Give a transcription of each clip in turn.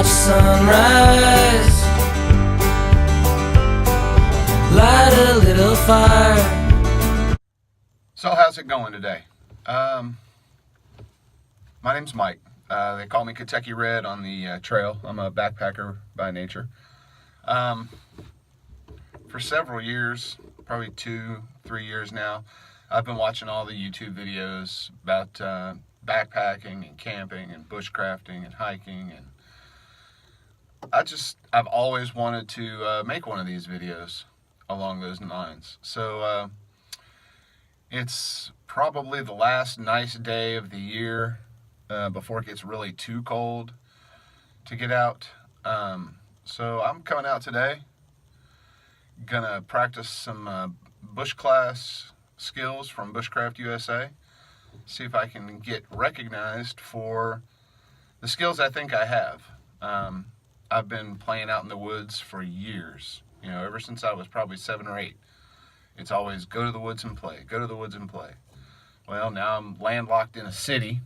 watch sunrise, light a little fire. So how's it going today? My name's Mike. They call me Kentucky Red on the trail. I'm a backpacker by nature. For several years, probably 2-3 years now, I've been watching all the YouTube videos about backpacking and camping and bushcrafting and hiking, and I've always wanted to make one of these videos along those lines. So it's probably the last nice day of the year before it gets really too cold to get out. So I'm coming out today, gonna practice some bush class skills from Bushcraft USA, see if I can get recognized for the skills I think I have. I've been playing out in the woods for years, ever since I was probably 7 or 8. It's always go to the woods and play, go to the woods and play. Well, now I'm landlocked in a city,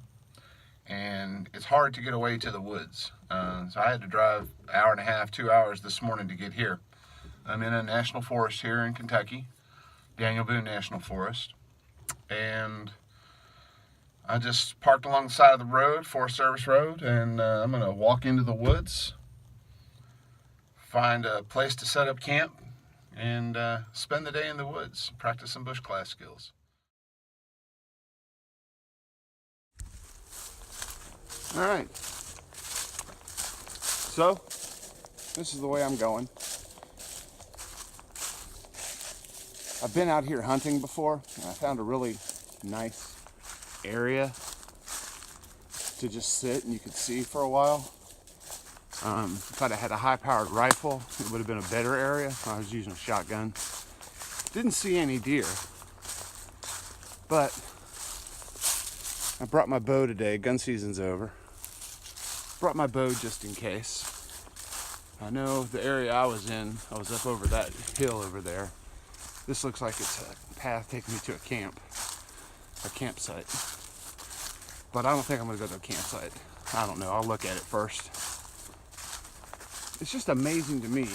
and it's hard to get away to the woods. So I had to drive an hour and a half, 2 hours this morning to get here. I'm in a national forest here in Kentucky, Daniel Boone National Forest, and I just parked along the side of the road, Forest Service Road, and I'm gonna walk into the woods, find a place to set up camp, and spend the day in the woods, practice some bush class skills. All right, so this is the way I'm going. I've been out here hunting before, and I found a really nice area to just sit and you could see for a while. If I'd have had a high-powered rifle, it would have been a better area. I was using a shotgun. Didn't see any deer, but I brought my bow today. Gun season's over. Brought my bow just in case. I know the area I was in, I was up over that hill over there. This looks like it's a path taking me to a campsite. But I don't think I'm gonna go to a campsite. I don't know, I'll look at it first. It's just amazing to me.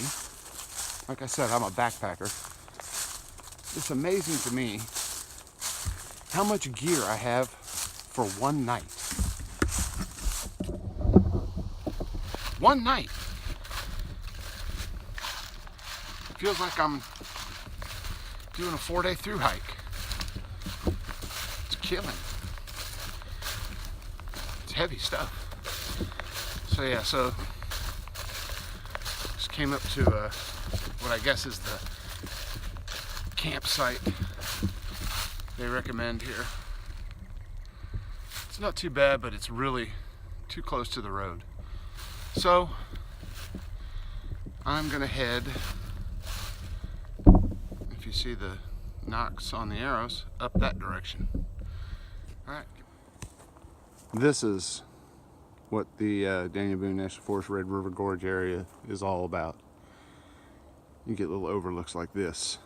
Like I said, I'm a backpacker. It's amazing to me how much gear I have for one night. One night. It feels like I'm doing a 4-day through hike. It's killing. It's heavy stuff. So yeah, just came up to what I guess is the campsite they recommend here. It's not too bad, but it's really too close to the road. So I'm gonna head, if you see the knocks on the arrows, up that direction. All right. This is what the Daniel Boone National Forest Red River Gorge area is all about. You get little overlooks like this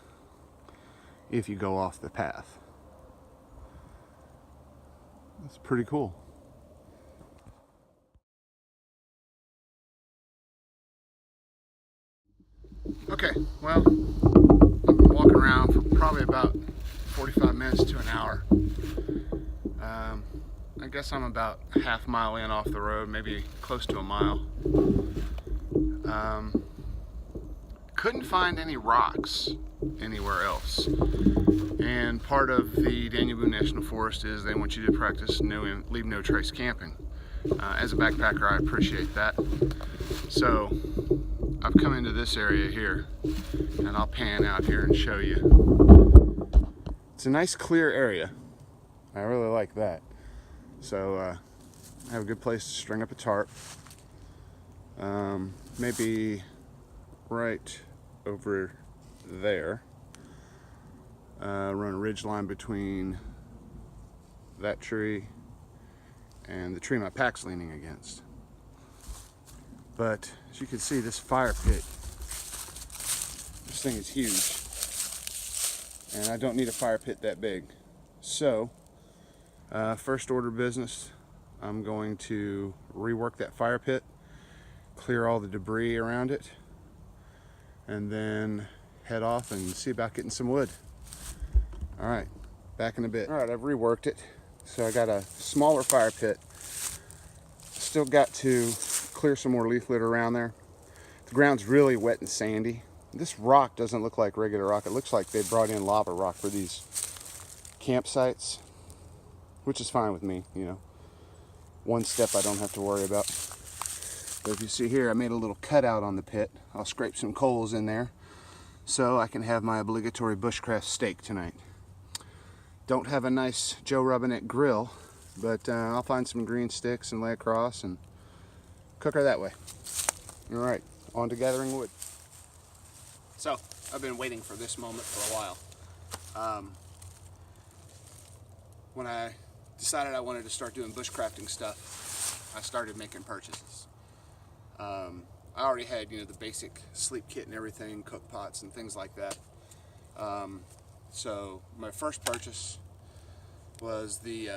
if you go off the path. That's pretty cool. Okay, well, I've been walking around for probably about 45 minutes to an hour. I guess I'm about a half mile in off the road, maybe close to a mile. Couldn't find any rocks anywhere else. And part of the Daniel Boone National Forest is they want you to practice leave no trace camping. As a backpacker, I appreciate that. So I've come into this area here, and I'll pan out here and show you. It's a nice clear area. I really like that. So I have a good place to string up a tarp. Maybe right over there. Run a ridge line between that tree and the tree my pack's leaning against. But as you can see, this fire pit, this thing is huge, and I don't need a fire pit that big. So first order business, I'm going to rework that fire pit clear all the debris around it, and then head off and see about getting some wood. All right, back in a bit. All right, I've reworked it. So I got a smaller fire pit. Still got to clear some more leaf litter around there. The ground's really wet and sandy. This rock doesn't look like regular rock. It looks like they brought in lava rock for these campsites, which is fine with me, you know. One step I don't have to worry about. But if you see here, I made a little cutout on the pit. I'll scrape some coals in there so I can have my obligatory bushcraft steak tonight. Don't have a nice Joe Robinette grill, but I'll find some green sticks and lay across and cook her that way. All right, on to gathering wood. So, I've been waiting for this moment for a while. When I decided I wanted to start doing bushcrafting stuff, I started making purchases. I already had, you know, the basic sleep kit and everything, cook pots and things like that. So my first purchase was the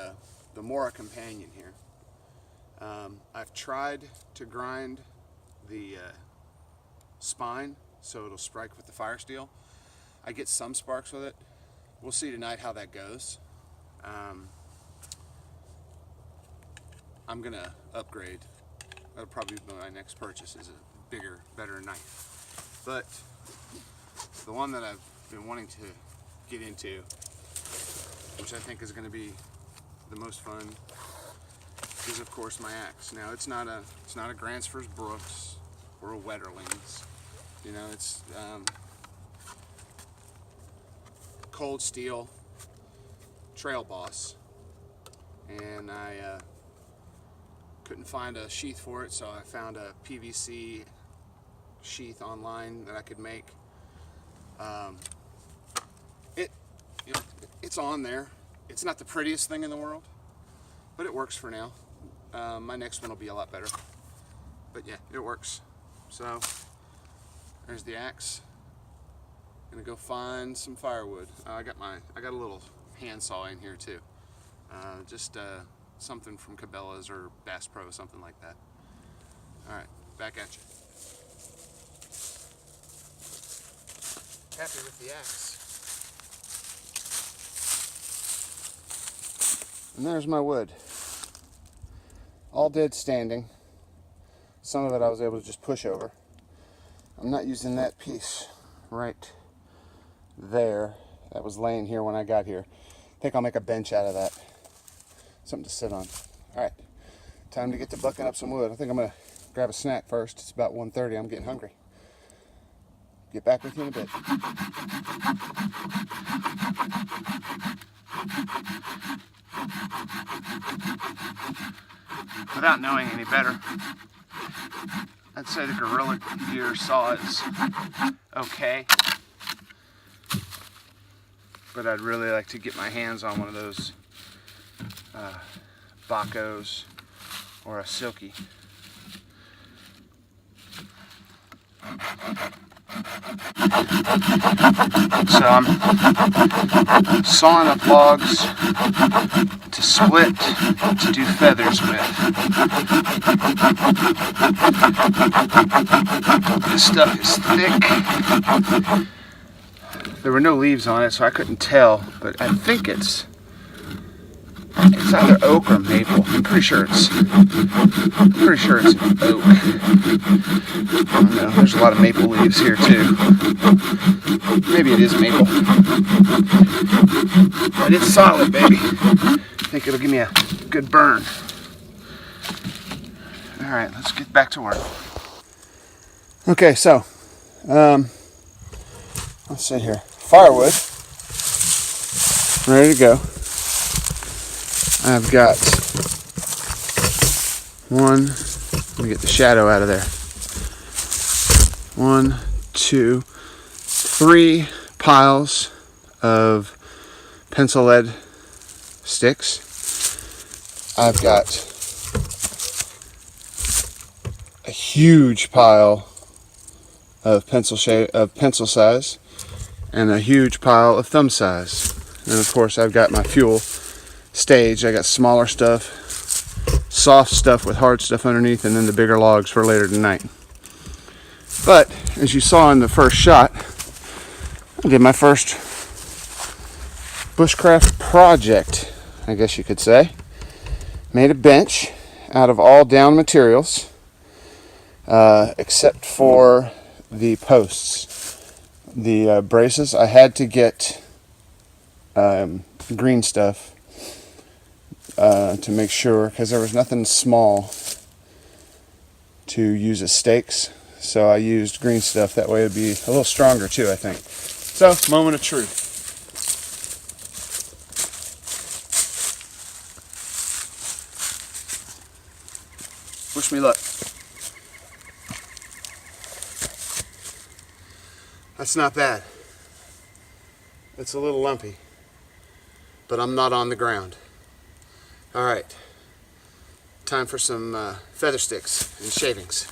Mora Companion here. I've tried to grind the spine so it'll strike with the fire steel. I get some sparks with it. We'll see tonight how that goes. I'm gonna upgrade. That'll probably be my next purchase, is a bigger, better knife. But the one that I've been wanting to get into, which I think is going to be the most fun, is of course my axe. Now it's not a Gransfors Brooks or a Wetterlings. You know, it's cold steel Trail Boss, and I couldn't find a sheath for it, so I found a PVC sheath online that I could make. It's on there. It's not the prettiest thing in the world, but it works for now. My next one will be a lot better, but yeah, it works. So there's the axe. Gonna go find some firewood. I got a little handsaw in here too. Just something from Cabela's or Bass Pro, something like that. All right, back at you. Happy with the axe. And there's my wood. All dead standing. Some of it I was able to just push over. I'm not using that piece right there. That was laying here when I got here. I think I'll make a bench out of that. Something to sit on. All right, time to get to bucking up some wood. I think I'm gonna grab a snack first. It's about 1:30. I'm getting hungry. Get back with you in a bit. Without knowing any better, I'd say the Gorilla Gear saw is okay, but I'd really like to get my hands on one of those Bacos or a Silky. So I'm sawing up logs to split to do feathers with. This stuff is thick. There were no leaves on it, so I couldn't tell, but I think it's either oak or maple. I'm pretty sure it's an oak. I don't know. There's a lot of maple leaves here too. Maybe it is maple. But it's solid, baby. I think it'll give me a good burn. All right, let's get back to work. Okay, so let's see here. Firewood, ready to go. I've got one, let me get the shadow out of there. 1, 2, 3 piles of pencil lead sticks. I've got a huge pile of pencil size and a huge pile of thumb size. And of course I've got my fuel stage. I got smaller stuff, soft stuff with hard stuff underneath, and then the bigger logs for later tonight. But as you saw in the first shot, I did my first bushcraft project, I guess you could say. Made a bench out of all down materials, except for the posts. The braces, I had to get green stuff to make sure, because there was nothing small to use as stakes. So I used green stuff. That way it'd be a little stronger too, I think. So, moment of truth. Wish me luck. That's not bad. It's a little lumpy, but I'm not on the ground. All right, time for some feather sticks and shavings.